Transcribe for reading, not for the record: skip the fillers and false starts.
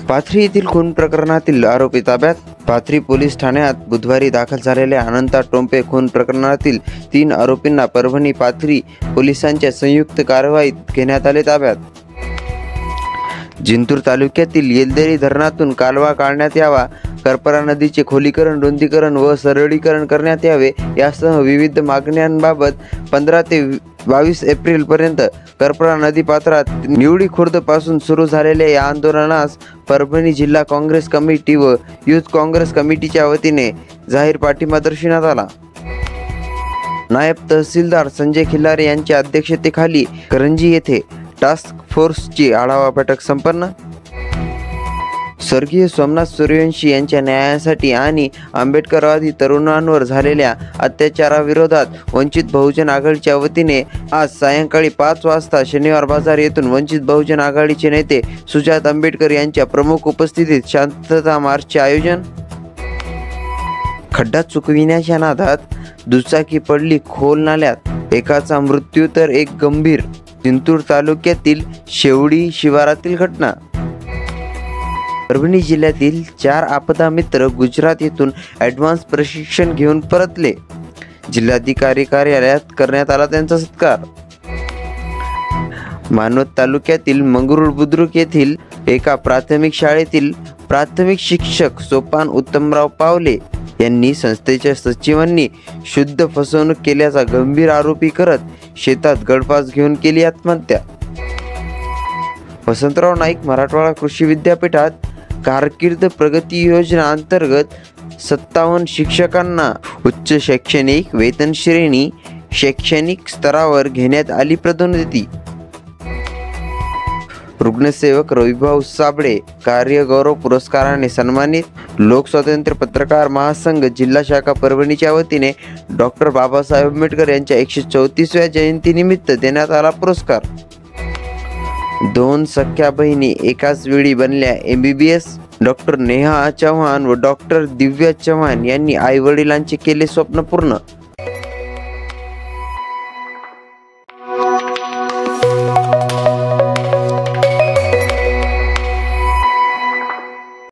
पाथरी येथील खून प्रकरणातील आरोपी ताब्यात. पाथरी पोलीस ठाण्यात बुधवारी दाखल झालेल्या अनंता टोंपे खून प्रकरणातील 3 आरोपींना परभणी पाथरी पोलिसांच्या संयुक्त कारवाईत घेण्यात आले ताब्यात. जिंतूर तालुक्यातील येलदरी धरणातून कालवा काढण्यात यावा, करपरा नदीचे खोलीकरण, रुंदीकरण व सरळीकरण करण्यात यावे यासह विविध मागण्यांबाबत 15 ते 22 एप्रिल पर्यंत करपरा नदीपात्रात निवडी खुर्द पासून सुरू झालेल्या या आंदोलनास परभणी जिल्हा काँग्रेस कमिटी व युथ काँग्रेस कमिटीच्या वतीने जाहीर पाठिंबा दर्शवण्यात आला. नायब तहसीलदार संजय खिल्लारे यांच्या अध्यक्षतेखाली करंजी येथे टास्क फोर्सची आढावा बैठक संपन्न. स्वर्गीय सोमनाथ सूर्यवंशी यांच्या न्यायासाठी आणि आंबेडकरवादी तरुणांवर झालेल्या अत्याचाराविरोधात वंचित बहुजन आघाडीच्या वतीने आज सायंकाळी 5 वाजता शनिवार बाजार येथून वंचित बहुजन आघाडीचे नेते सुजात आंबेडकर यांच्या प्रमुख उपस्थितीत शांतता मार्चचे आयोजन. खड्डा चुकविण्याच्या नादात दुचाकी पडली खोल नाल्यात, एकाचा मृत्यू तर एक गंभीर. जिंतूर तालुक्यातील शेवडी शिवारातील घटना. परभणी जिल्ह्यातील 4 आपदा मित्र गुजरात येथून ॲडव्हान्स प्रशिक्षण घेऊन परतले. जिल्हाधिकारी कार्यालयात करण्यात आला त्यांचा सत्कार. मानवत तालुक्यातील मंगरुळ बुद्रुक येथील एका प्राथमिक शाळेतील प्राथमिक शिक्षक सोपान उत्तमराव पावले यांनी संस्थेच्या सचिवांनी शुद्ध फसवणूक केल्याचा गंभीर आरोपी करत शेतात गळफास घेऊन केली आत्महत्या. वसंतराव नाईक मराठवाडा कृषी विद्यापीठात कारकीर्द प्रगती योजना अंतर्गत 57 शिक्षकांना उच्च शैक्षणिक वेतन श्रेणी शैक्षणिक स्तरावर घेण्यात आली पदोन्नती. रुग्णसेवक रविभाऊ साबळे कार्यगौरव पुरस्काराने सन्मानित. लोकस्वातंत्र्य पत्रकार महासंघ जिल्हा शाखा परभणीच्या वतीने डॉक्टर बाबासाहेब आंबेडकर यांच्या 134व्या जयंतीनिमित्त देण्यात आला पुरस्कार. 2 सख्या बहिणी एकाच वेळी बनल्या MBBS. डॉक्टर नेहा चव्हाण व डॉक्टर दिव्या चव्हाण यांनी आई वडिलांचे केले स्वप्न पूर्ण.